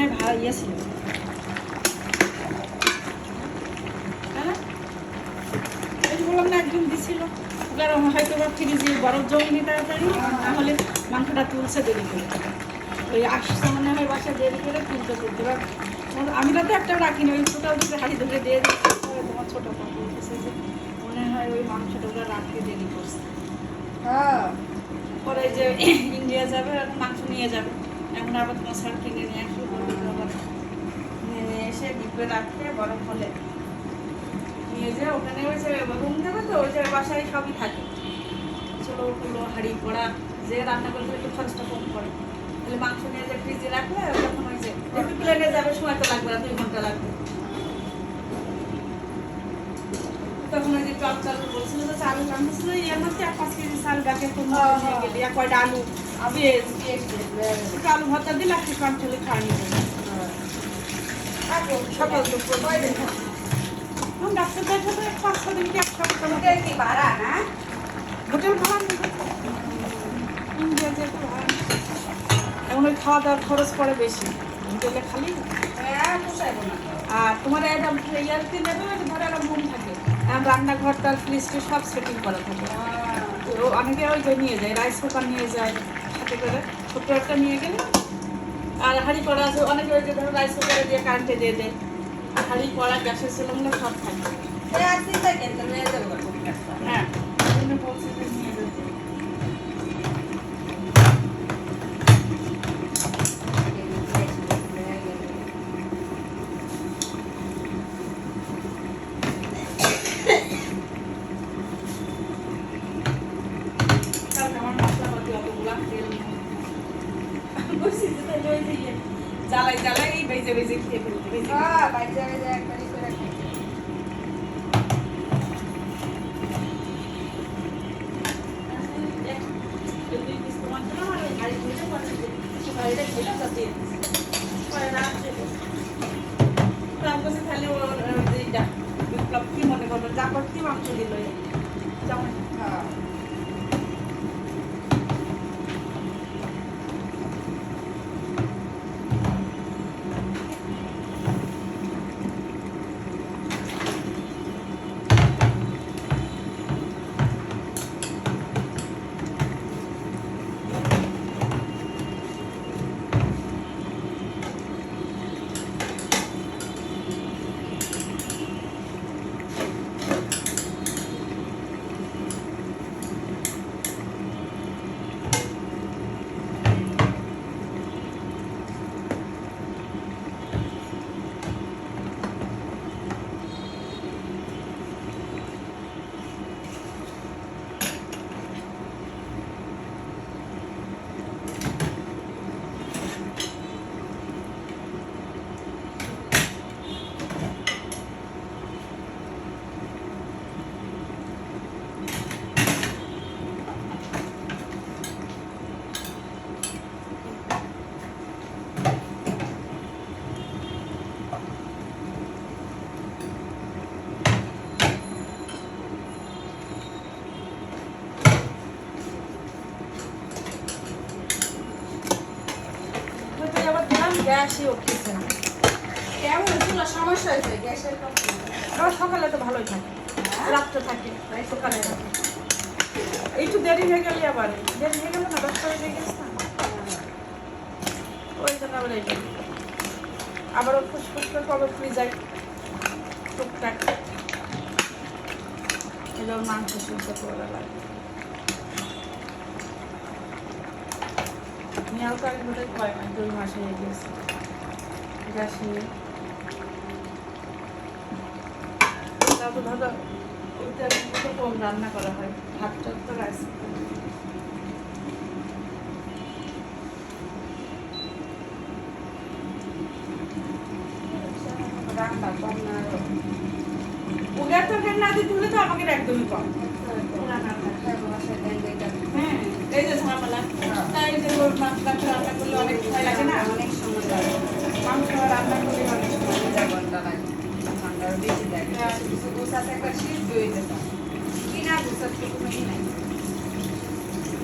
হয় ভালো ইয়ে ছিল। হ্যাঁ বললাম না একদিন দিছিল, হয়তো বা ফ্রিজে বরফ জমিনি তাড়াতাড়ি, নাহলে মাংসটা তুলছে দেরি করে, ওই আসছে মনে হয় বাসা দেরি করে তুলতে তুলতে। এবার আমি তো একটা রাখিনি, ওই ছোটো দুটো হাড়ি ধরে দিয়ে দিচ্ছি। তোমার ছোটো পা বলতেছে যে মনে হয় ওই মাংসটা ওরা রাখতে দেরি করছে। হ্যাঁ পরে যে ইন্ডিয়া যাবে এখন মাংস নিয়ে যাবে, এখন আবার তোমার স্যার কিনে নিয়ে আসবে, আবার নিয়ে এসে ডিপে রাখতে বরফ হলে নিয়ে যায় ওখানে। ওই যে রুম দেবে তো, ওই যে বাসায় সবই থাকে, ছোটো কুলো হাঁড়ি কড়া, যে রান্না করতে একটু খরচটা কম করে। তাহলে মাংস নিয়ে যে ফ্রিজে রাখলে তখন ওই যে একটু প্লেনে যাবে, সময় তো লাগবে না, 2 ঘন্টা লাগবে। তখন ওই যে টক চালু বলছিল যে চালু রান্নাছিল, এর মধ্যে 1-5 কেজি চাল গাছে নিয়ে গেলে, কয়টা আলু পেঁয়াজ একটু আলু ভর্তা দিলে একটু কাম চলে খাওয়া নিয়ে যাবে। সকাল দুপুর ডাক্তারদের সাথে 5-6 দিন কি এক সপ্তাহ কি ভাড়া না হোটেল ভাড়া নেবে, ইন্ডিয়া যেতে ভাড়া। এখন ওই খাওয়া দাওয়ার খরচ পড়ে বেশি হোটেলে খালি। হ্যাঁ পোষাইবো না আর তোমার একদম ইয়ারতে নেবে, ধরো একটা রুম থাকে, রান্নাঘরটার ফ্রিজটি সব সেটিং করা থাকে। তো অনেকে ওই যে নিয়ে যায়, রাইস কুকার নিয়ে যায় সাথে করে, ছোট্ট একটা নিয়ে গেলে। আর হাঁড়ি কড়া আছে অনেকে, ওই যে ধরো রাইস কুকারে দিয়ে কারেন্টে দিয়ে দেয়, আর হাঁড়ি কড়া গ্যাসের সিলিন্ডার সব থাকে। আর চিন্তা কেন নিয়ে যাবো হ্যাঁ জন্য বলছি যে নিয়ে যেতে। কারণ আমার মশলাপাতি অতগুলা তেল বসি যে তাহলে ওই যে ইয়ে জ্বালাই জ্বালাই বেজে বেজে খেয়ে ফেলতে বেজে হ্যাঁ বাইরে বাইরে একবারই করে খাইতে কি মনে করবো যা করতে মাংস দিল যেমন হ্যাঁ গ্যাসই উঠতেছে না। কেমন হচ্ছিল সমস্যা হয়েছে গ্যাসের প্রবলেম আবার সকালে তো ভালোই থাকে, রাত্রে থাকে, সকালে থাকে। একটু দেরি হয়ে গেলে আবার দেরি হয়ে গেল না, 10টা বেজে গেছে না, ওই জন্য আবার এই আবারও ফুসফুস করে কবে ফুয়ে যায় টুকটাক। এবার মাংস সিদ্ধ করা লাগে। মেয়াও তো আগে বোধহয় 2 মাস হয়ে গেছে গ্যাসে। তারপর ধরো ওইটা কম রান্না করা হয়, ভাতটা তো রাইস রান্না কম না ওদের তো না দিতে হলে তো আমাকে একদমই কম। হ্যাঁ এই যে ঝামেলা, তাই যে মাংস রান্না করলে অনেক সময় লাগে না, অনেক সময় লাগে মাংস রান্না করলে অনেক সময় লাগে। ঘন্টা লাগে ঘন্টা বেশি লাগে কিছু গোছাতে একবার সিদ্ধ হয়ে যেত কিনা গোছাতে কোনো ই নাই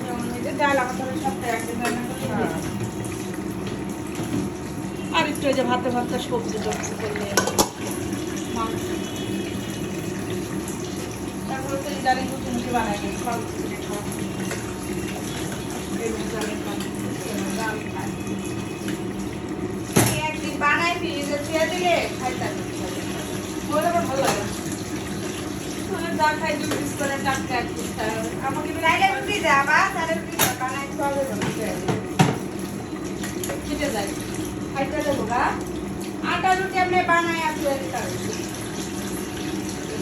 যেমন এই যে ডাল আমাদের সপ্তাহে একদিন রান্না করলে আর একটু ওই যে ভাতে ভাতটা সবজি টবজি করলে মাংস। তারপরে তো ইদানিং নতুন কি বানাই গেছে সব কিছু খাওয়া। এই রমজানের পানি, ডাল খাই। একদিন বানাই ফ্রিজে ছুঁয়ে দিলে খাইতে ওটা আমার ভালো লাগে না। মানে যা খাই 2 পিস করে টাটকা 1 পিস খাই। আমাকে তাইলে রুটি যাবা তাহলে রুটি বানাই খাওয়াবে না খেতে যায়। খাইতে দেবো গা আটা রুটি আপনি বানাই আসলে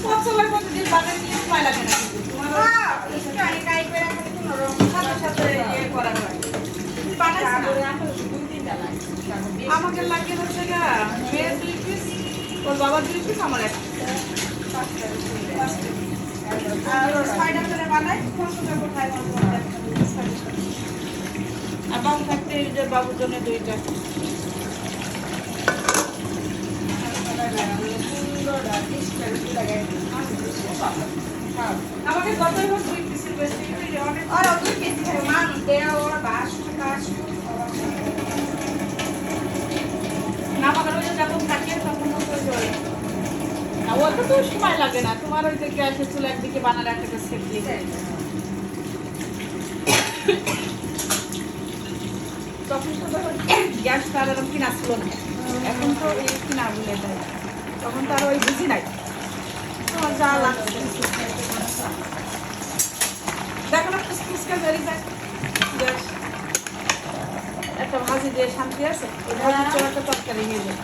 সবসময় প্রতিদিন বানাই নিয়ে সময় লাগে না কিন্তু। তোমার একটু কাই করে রাখলে কোনো রকম সাথে সাথে ইয়ে করা হয়। বানাইছ না? আমাকে লাগে হচ্ছে না মেয়ের 2 পিস, ওর বাবার 2 পিস, আমার 1 আর ওর 6টা করে বানাই, কোনটা কোথায় আর বাবু থাকতে এই যে বাবুর জন্য 2টা। আমাকে যতই হোক 2 পিসের বেশি অনেক আর ওই কেজি মানুষ দেয় ওরা বাস কাজ না পাকার ওই যে যখন থাকে তখন না ওটা তো সময় লাগে না। তোমার ওই যে গ্যাসের চুলা একদিকে বানালে একটা সেট দিয়ে তখন তো ধরো গ্যাস তার এরকম কিনা ছিল না, এখন তো এই কিনা বলে দেয়। তখন তার ওই বুঝি নাই তোমার যা লাগছে দেখো না ফুসফুসকা বেরিয়ে যায় গ্যাস। একটা ভাজি দিয়ে শান্তি আছে, ওই ভাজির চোর একটা তরকারি নিয়ে যায়।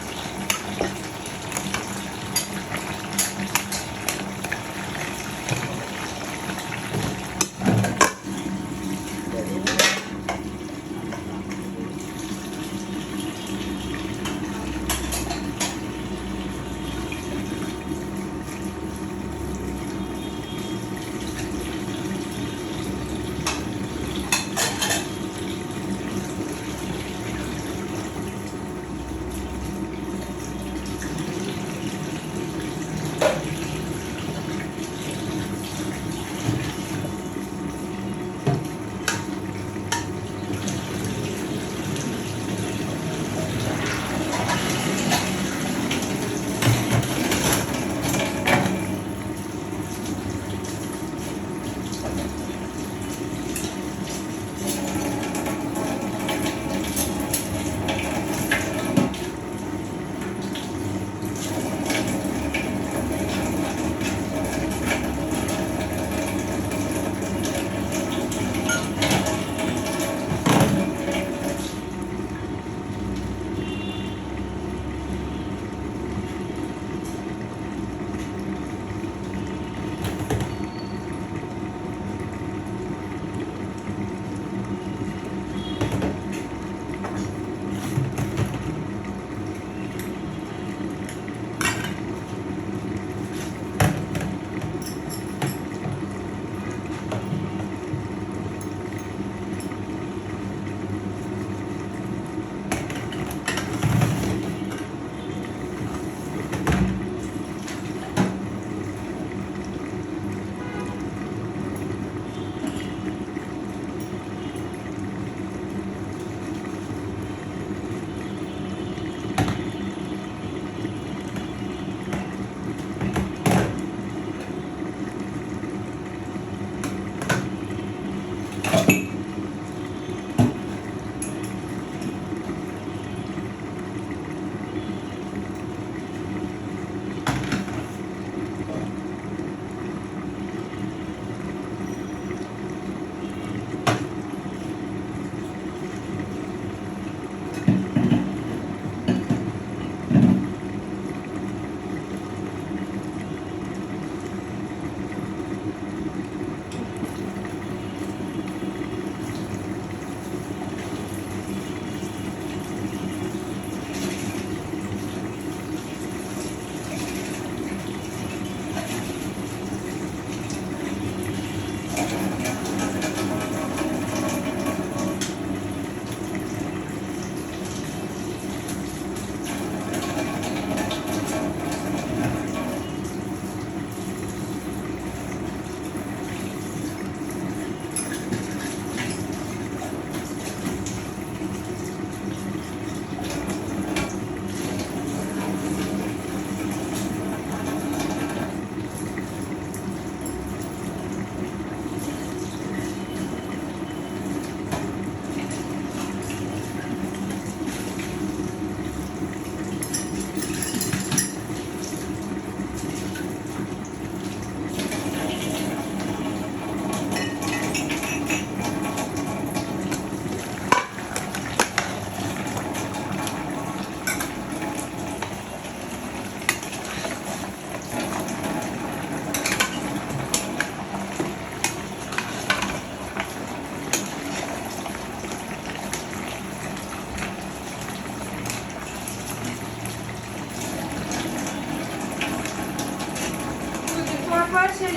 বয়সে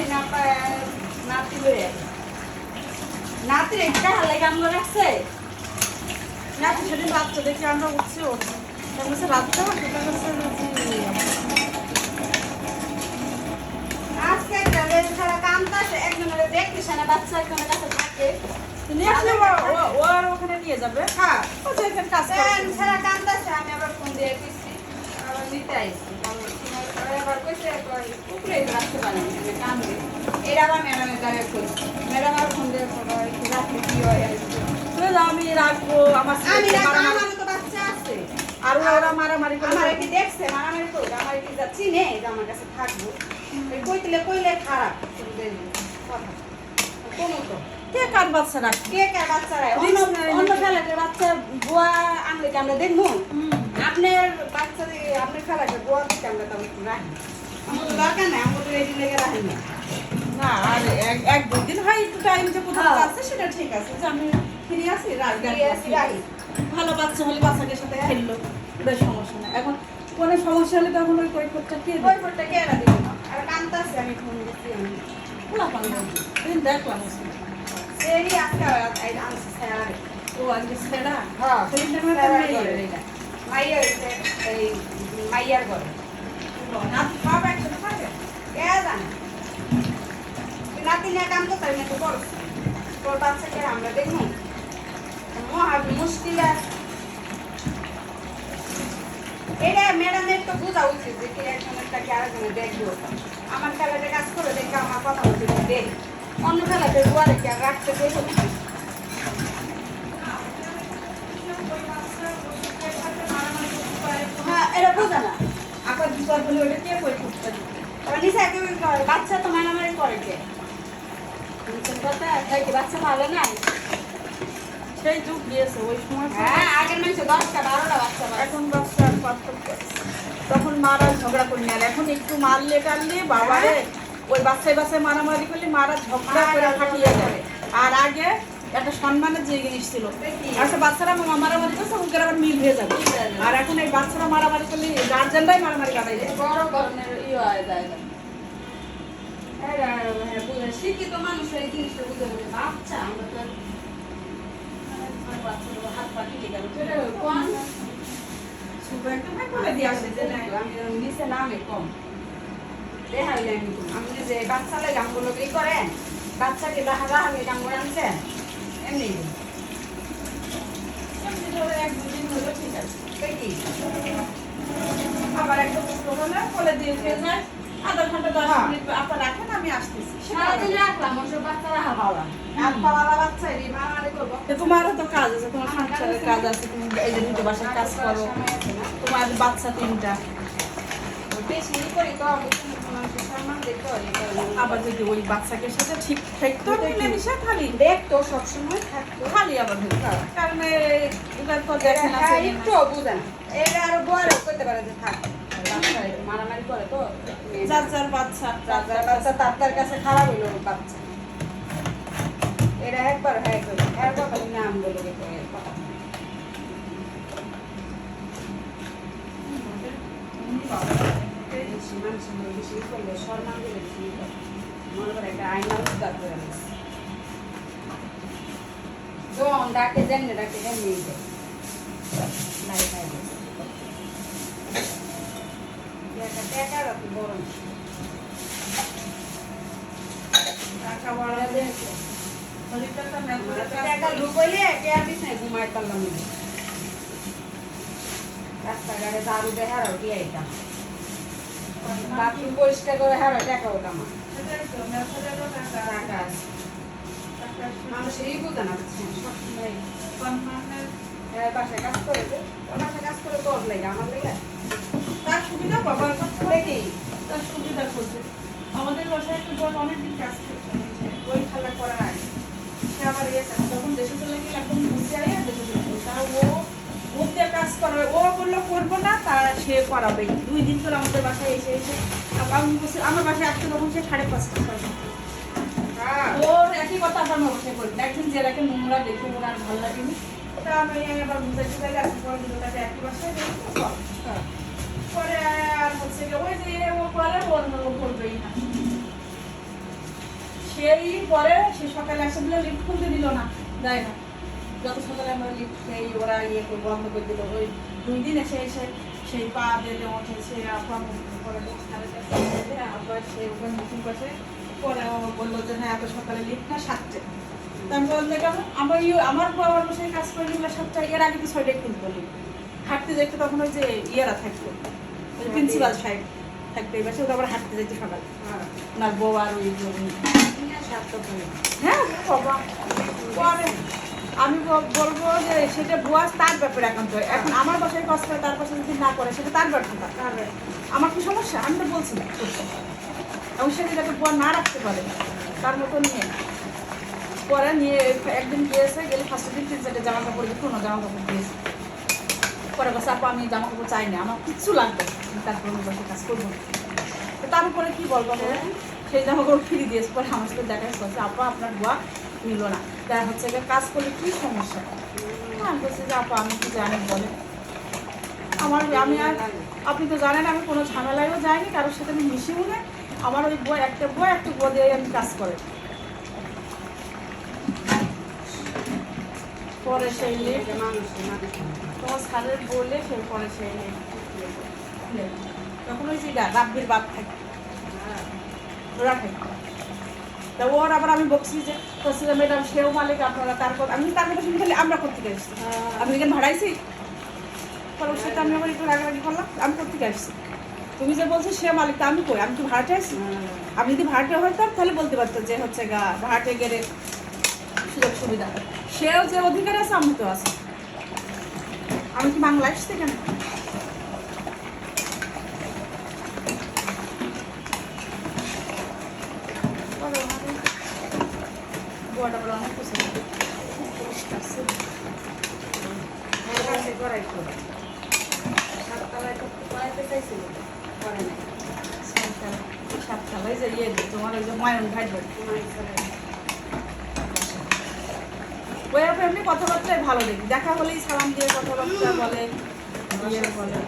নাতি লয়ে নাতির একটা হালে কাম করে আসছে নাতি সেদিন বাচ্চা দেখে আমরা উঠছি ওঠে তার কাছে রাত্রে সেটা কাছে আজকে তাদের সারা কামতাছে একজনের দেখতেছে না বাচ্চা একজনের কাছে থাকে নিয়ে আসলে ও আর ওখানে নিয়ে যাবে হ্যাঁ ও যে এখানে কাজ করে সারা কামতাছে আমি আবার ফোন দিয়ে দিচ্ছি আবার নিতে আইছি আবার কইছে উপরে রাখতে পারি কামে এর আবার ম্যাডামের দ্বারা কইছি ম্যাডাম আর ফোন দিয়ে একটু রাখতে কি হয় তুই যাও, আমি রাখবো আমার আমি ছেলে রাখবো মারামারি- আমার তো বাচ্চা আছে আর ওরা মারামারি করে আমার কি দেখছে মারামারি করবে আমার কি যাচ্ছি নে যে আমার কাছে থাকবো কইলে খারাপ কথা কোনো তো কে কার বাচ্চা রাখবে কে কে বাচ্চারা অন্য ফেলাটের বাচ্চা বুয়া আনলে কি আমরা দেখবো আপনার বাচ্চা আপনার ফেলাটের বুয়া দিকে আমরা তাও একটু রাখি আমার তো দরকার নাই আমরা তো এই দিন লেগে রাখি না না আর এক দুই দিন হয় একটু টাইম যে কোথাও হ্যাঁ। যাচ্ছে সেটা ঠিক আছে যে আমি ফিরে আসি রাখি ফিরে আসি, রাখি। ভালো বাচ্চা হলে বাচ্চাকে সাথে খেললো ওটাই সমস্যা না এখন কোনো সমস্যা হলে তখন ওই কৈফতটা কে ওই ফোনটা কে এরা দিবে আর কামতা আছে আমি ফোন দিচ্ছি আমি খোলা পান দিন দেখলাম ওখানে। সেই আজকে আনছি স্যার ও আজকে ছেড়া হ্যাঁ সেই টাইমে মাইয়া হয়েছে এই মাইয়ার ঘরে না সব একসাথে থাকে কে জানে নাতি নিয়ে কাম করতে আমি তো করছি তোর বাচ্চাকে আমরা দেখবো মহা মুশকিল আছে এটা ম্যাডামের তো বোঝা উচিত যে কি একজনেরটাকে আরেকজনে দেখবো আমার খেলাতে কাজ করে দেখে আমার কথা বলতে দেখ অন্য খেলাতে বুয়া রেখে আর রাখতে দেখো হ্যাঁ এটা বোঝা না আবার বিপদ হলে ওটা কে কৈফতটা দিবে আবার নিচে একেবারে করে বাচ্চা তো মারামারি করে কে বুঝছেন কথা তাই কি বাচ্চা ভালো নাই সেই যুগ দিয়েছে ওই সময় হ্যাঁ আগের মানুষ 10টা 12টা বাচ্চা পায়। এখন বাচ্চা পার্থক্য আছে। তখন মারা ঝগড়া করি না আর এখন একটু মারলে টানলে বাবারে ওই বাচ্চায় বাচ্চায় মারামারি করলে মারা ঝগড়া করে ফাটিয়ে যাবে আর আগে একটা সম্মানের যে জিনিস ছিল একটা বাচ্চারা মারামারি করছে ওদের আবার মিল হয়ে যাবে আর এখন এই বাচ্চারা মারামারি করলে গার্জেনরাই মারামারি লাগাই যায় বড় ধরনের হয়ে যায় না। এরা বুঝে শিক্ষিত মানুষ এই জিনিসটা বুঝে নেবে বাচ্চা আমরা তো বাচ্চারা হাত পা কেটে গেল এটা কোন ছোট একটা ভাই বলে দিয়ে আসে যে না, আমি নিচে নামে কম দেখা যায় আমি যে বাচ্চা লাগে আমগুলো কি করেন বাচ্চাকে রাহা রাহালে কামড় আনছেন এমনি এমনি ধরে এক দুদিন হলো ঠিক আছে কি আবার একটা পুষ্প হলে বলে দিয়ে খেয়ে যায় আধা ঘন্টা 10 মিনিট আপনার রাখেন আমি আসতেছি সারাদিন রাখলাম ওসব বাচ্চা রাহা ভালো হাত পাওয়ালা বাচ্চা এই মারামারি করবো তোমারও তো কাজ আছে তোমার সংসারের কাজ আছে তুমি এই যে নিতে বাসার কাজ করো তোমার বাচ্চা 3টা বেশি করি তো আমি মানুষের সম্মান দেখতে হয় আবার যদি ওই বাচ্চাকে সাথে ঠিক থাকতো মিলেমিশে খালি দেখতো সবসময় থাকতো খালি আবার কারণ এটা তো দেখেন আছে হ্যাঁ একটু বুঝেন এটা আরো বড় করতে পারে যে থাক বাচ্চা একটু মারামারি করে তো যার যার বাচ্চা যার বাচ্চা তার কাছে খারাপ হইলো বাচ্চা এটা একবার হ্যাঁ এর কথা নাম বলে দেখো এর কথা বেশি মানুষ বেশি করলে সম্মান দিলে বেশি মনে করে একটা আইনা উদ্ধার করে নিচ্ছে জন ডাকে যেমনি লাই খাই টাকা রাখি বড় টাকা বড় দিয়েছে হলিটাটা মেলা টাকা লুকাইলে কেয়ার পিছনে ঘুমাই পারলাম না রাস্তাঘাটে দারু দিয়ে হারাও দিয়ে আইতাম বাথরুম পরিষ্কার করে হারাও টাকা ওটাম টাকা আছে মানুষের এই বোঝা না সবসময় বাসায় কাজ করে বাসায় কাজ করে তোর লাগে আমার লেগে তার সুবিধা বাবার দেখি তার সুবিধা করছে আমাদের বাসায় একটা বড় অনেকদিন কাজ করছে ওই খেলা করার আগে সে আবার তখন দেশে চলে গেলে একদম ঘুরতে আয় দেশে চলে গেল তা ও ঘুরতে কাজ করবে ও বললো করবো না তা সে করাবে 2 দিন করে আমাদের বাসায় এসে আমি বলছি আমার বাসায় আসতে তখন সে 5:30 টাকা ওর একই কথা আবার আমি অবশ্যই করি একদিন জেলাকে নোংরা দেখে ওর আর ভালো লাগেনি ওটা আমি আবার বুঝাইতে চাই আসতে পরে দুটোটাকে একই বাসায় পরে আর হচ্ছে ওই যে ও করে ও করবেই না সেই পরে সে সকালে আসে বলে লিফট খুলতে দিল না, দেয় না। যত সকালে আমরা লিফট এই ওরা বন্ধ করে দিল। ওই 2 দিন এসে সেই পা দিলে উঠেছে আপনার পরে আবার সে ওখানে মিটিং করছে। পরে ও বললো যে হ্যাঁ এত সকালে লিফট না 7টে। আমি বললাম কেন আমার বাবার বসে কাজ করে নিল 7টায়, এর আগে তো 6টায় খুলতো লিফট। হাঁটতে দেখতে তখন ওই যে ইয়েরা থাকতো, ওই প্রিন্সিপাল সাহেব থাকতো, এই বাসে ওটা আবার হাঁটতে যেত সকালে ওনার বউ আর ওই হ্যাঁ বাবা। পরে আমি বলবো যে সেটা বুয়া তার ব্যাপারে এখন আমার বাসায় কাজ করে তার পাশে যদি না করে সেটা তার ব্যাপার। আমার কি সমস্যা? আমি তো বলছি না এবং সে যাতে বুয়া না রাখতে পারে তার মতো নিয়ে। পরে নিয়ে একদিন গিয়েছে, গেলে ফার্স্ট দিন 3-4টে জামা কাপড় দিয়ে কোনো জামা কাপড় দিয়েছে। পরে বলছে আপু আমি জামা কাপড় চাই না, আমার কিচ্ছু লাগবে, তারপর আমি বসে কাজ করবো। তো তার উপরে কি বলবো, সেই জামা কাপড় ফিরিয়ে দিয়েছে। পরে আমার সাথে দেখা করছে আপা আপনার বুয়া নিল না, দেখা হচ্ছে কাজ করলে কি সমস্যা? আমি বলছি যে আপা আমি কি জানি বলে আমি আর আপনি তো জানেন আমি কোনো ঝামেলায়ও যাইনি, কারোর সাথে আমি মিশিও না। আমার ওই বই একটা বই দিয়ে আমি কাজ করে। পরে সেই তোমার স্যারের বলে সেই পরে সেই তখন ওই যে রাব্বির বাপ থাকে রাখে। তা ওর আবার আমি বলছি যে ম্যাডাম সেও মালিক আপনারা, তারপর আমি তার কথা শুনে খালি আমরা করতে আসছি, আপনি এখানে ভাড়াইছি। পরে ওর সাথে আমি আবার একটু রাগারাগি করলাম, আমি করতে আসছি, তুমি যে বলছো সে মালিক, তা আমি কই, আমি কি ভাড়াটে আসছি? আমি যদি ভাড়াটে হইতাম তাহলে বলতে পারতো যে হচ্ছে ভাড়াটে গেলে সুযোগ সুবিধা, সেও যে অধিকার আছে আমি তো আছে। আমি কি বাংলা আসছি কেন? বুয়াটা বলে অনেক পছন্দ সাততলায় যে তোমার ওই যে ময়ন ভাই ওই এমনি কথাবার্তায় ভালো দেখি, দেখা হলেই সালাম দিয়ে কথাবার্তা বলে বলে।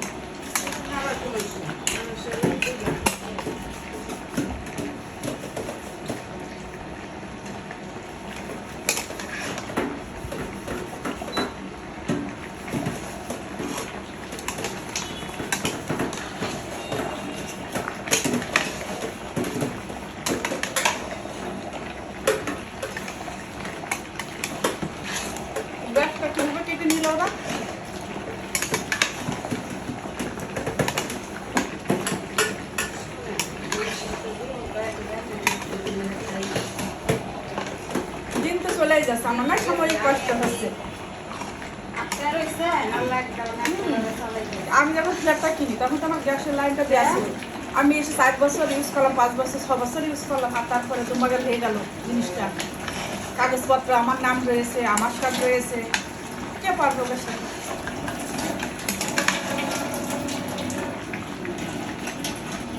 ব্যাগটা কিভাবে কেটে নিল ওরা? দিন তো চলেই যাচ্ছে, আমার না সাময়িক কষ্ট হচ্ছে। আমি যখন ফ্ল্যাটটা কিনি তখন তো আমার গ্যাসের লাইনটা দেওয়া ছিল, আমি এসে 7 বছর ইউজ করলাম, 5 বছর 6 বছর ইউজ করলাম, আর তারপরে তোমাকে হয়ে গেল জিনিসটা। কাগজপত্র আমার নাম রয়েছে, আমার কার্ড রয়েছে, কে পারবো বেশি?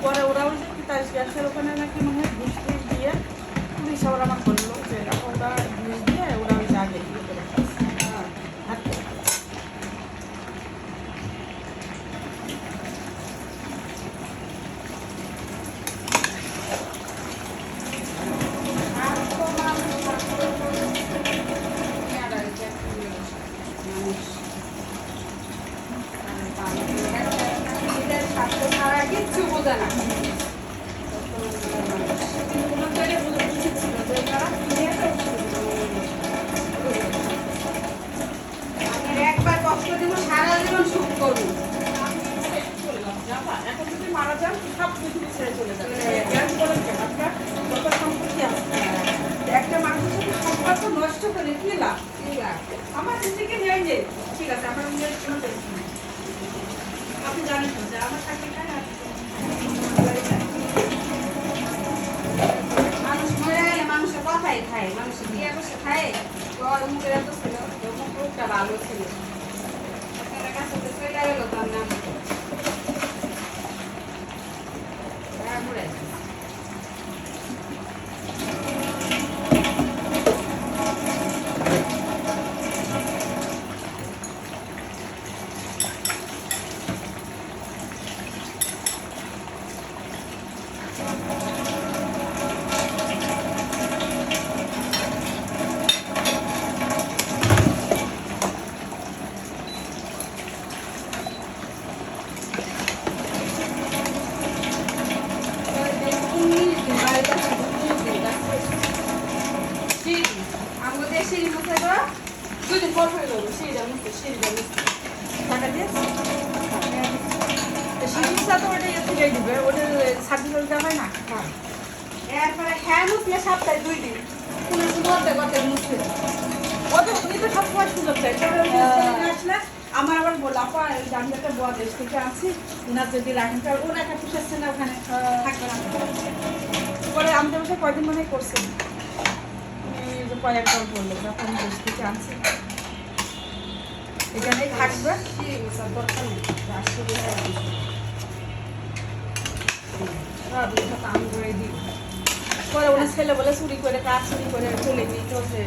পরে ওরা ওই যে গ্যাসের ওখানে নাকি মনে হয় ঘুষ দিয়ে পুলিশ আবার আমার বললো যে ওরা ঘুষ দিয়ে ওরা ওই আগে দিয়ে করে কিচ্ছু বোঝে না। একবার কষ্ট দিব, সারা জীবন সুখ করবো। এখন যদি মারা যান সব পৃথিবী ছেড়ে চলে যাবে। আপনার যত সম্পত্তি আছে একটা মানুষের সাথে সম্পর্ক নষ্ট করে কি লাভ? আমার নিজেকে নেই যে ঠিক আছে আমার নিজের কোনো টেনশন নেই। আপনি জানেন তো যে আমার চাকরি খায় না, মানুষ মরে গেলে মানুষের কথাই খায়, মানুষের বিয়ে বসে খায়। ওর মুখের এত ছিল, ওর মুখটা ভালো ছিল, কাছে চলে গেল তার নাম মরে দিকেই দিবে ওটা সার্টিফিকেট দেওয়া হয় না। হ্যাঁ এরপরে হ্যাঁ মুছলে সপ্তাহে 2 দিন কোনো করতে করতে মুছতে ওদের উনি তো সবসময় সুযোগ চাই তবে ওই যে ছেলে আসলে আমার আবার বললো আপা আমি একটা বড় দেশ থেকে আছি ওনার যদি রাখেন তাহলে ওরা একটা পুষাচ্ছে না ওখানে থাকবে না পরে আমাদের বাসায় কয়দিন মনে হয় করছে এই যে কয়েকবার বললো যখন দেশ থেকে আনছি এখানেই থাকবে দরকার নেই রাষ্ট্রীয় সব কাম করে দিই পরে ওনার ছেলে বলে চুরি করে কাজ চুরি করে চলে গিয়ে চলছে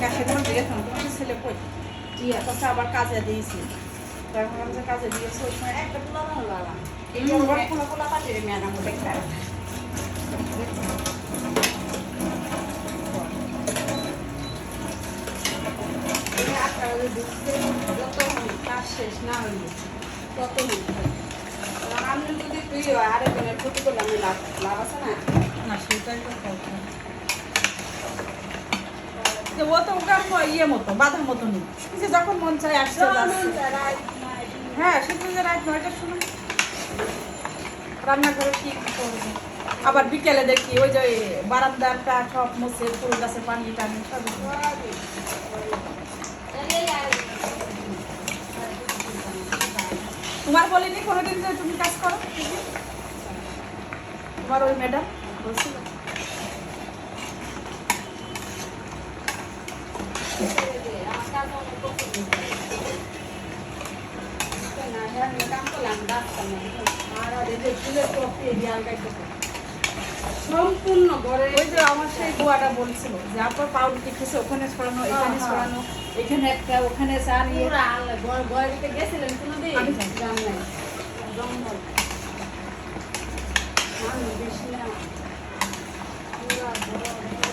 কাছে তোমার গেছিলাম তোমার ছেলে কই ইয়া কথা আবার কাজে দিয়েছি তখন আমি যে কাজে দিয়েছি ওই সময় একটা পোলা ভালো লাগলাম এই বড় পোলা পোলা পাঠিয়ে ম্যাডাম দেখতে যত কাজ শেষ না হইলে তত আমি যদি তুই আরেকজনের ক্ষতি করলে আমি লাভ আছে না না সেটাই তো কথা যে ও তো ওটা ইয়ে মতো বাধার মতো নেই যে যখন মন চায় আসছে হ্যাঁ সেটা যে রাত 9টার সময় রান্নাঘরে কি করবে আবার বিকেলে দেখি ওই যে বারান্দাটা সব মুছে ফুল গাছে পানি টানি সব তোমার বলিনি কোনোদিন যে তুমি কাজ করো তোমার ওই ম্যাডাম বলছিল সম্পূর্ণ ঘরে ওই যে আমার সেই গোয়াটা বলছিল যে আপনার পাউরুটি খেয়েছে ওখানে ছড়ানো এখানে ছড়ানো এখানে একটা ওখানে চার ইয়ে ঘরে গেছিলেন কোনোদিন আমি জান নাই জঙ্গল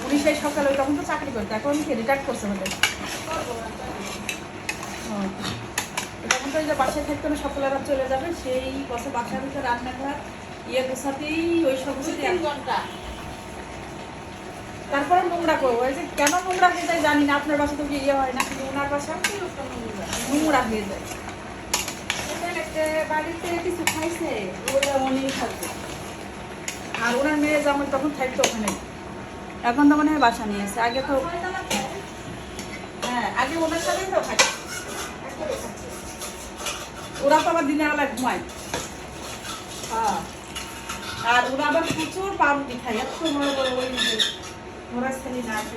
উনি সেই সকালে তখন তো চাকরি করতো এখন কি রিটায়ার করছে ওদের তখন তো এই যে বাসায় থাকতো না সকালেরা চলে যাবে সেই বছর বাসার ভিতরে রান্নাঘর ইয়ে গোছাতেই ওই সমস্ত 3 ঘন্টা তারপরে নোংরা করবো ওই যে কেন নোংরা হয়ে যায় জানি না আপনার বাসা তো কি ইয়ে হয় না কিন্তু ওনার বাসা নোংরা হয়ে যায় বাড়িতে কিছু খাইছে ওরা অনেক খাচ্ছে আর ওনার মেয়ে যেমন তখন থাকতো ওখানে এখন তো মনে হয় বাসা নিয়েছে আগে তো হ্যাঁ আগে ওনার সাথেই তো থাকে ওরা তো আবার দিনের বেলা ঘুমায় হ্যাঁ আর ওরা আবার প্রচুর পাউরুটি খায় এত বড় বড় ওই যে ওরা ছেলে না আছে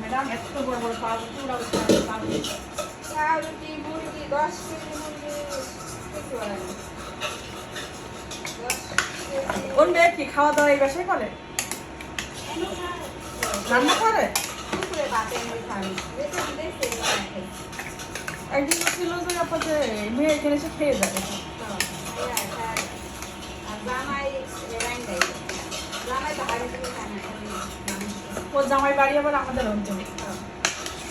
ম্যাডাম এত বড় বড় পাউরুটি ওরা পাউরুটি পাউরুটি মুরগি 10 কেজি মুরগি কিছু বলে না 10 কেজি ওর মেয়ে কি খাওয়া দাওয়া এই বাসায় করে রান্না করে দুপুরে ভাতে মুই খাই দেখে দেখে একদিন ছিল যে আপনাদের মেয়ে এখানে এসে খেয়ে যাবে আর জামাই রাইন দেয় জামাই তো হাড়ি দিয়ে খায় না ও জামাই বাড়ি আবার আমাদের অঞ্চলে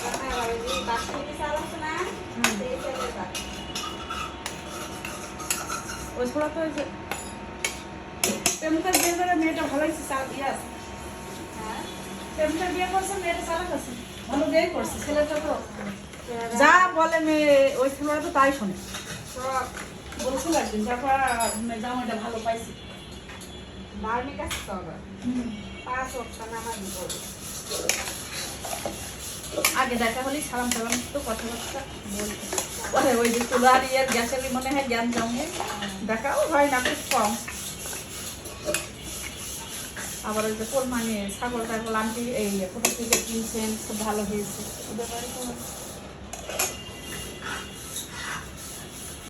জামাই বাড়ি বাসন্তী চাল আছে না সেই চালের ভাত ওই ছোড়া তো ওই যে প্রেমকার বিয়ে করে মেয়েটা ভালো হয়েছে চাল দিয়ে আছে হ্যাঁ প্রেমকার বিয়ে করছে মেয়েটা চালাক আছে ভালো বিয়ে করছে ছেলেটা তো যা বলে মেয়ে ওই ছেলেরা তো তাই শোনে সব বলছিল একদিন তারপর জামাইটা ভালো পাইছি ধার্মিক আছে তো আবার 5 ওয়াক্ত নামাজ পড়ে আগে দেখা হলেই সালাম সালাম তো কথাবার্তা বলতো পরে ওই যে চুলার ইয়ের গ্যাসের মনে হয় জ্ঞান জমে দেখাও হয় না খুব কম আবার ওই যে কোরবানি ছাগল টাগল আন্টি এই কোথা থেকে কিনছেন খুব ভালো হয়েছে ওদের বাড়ি তো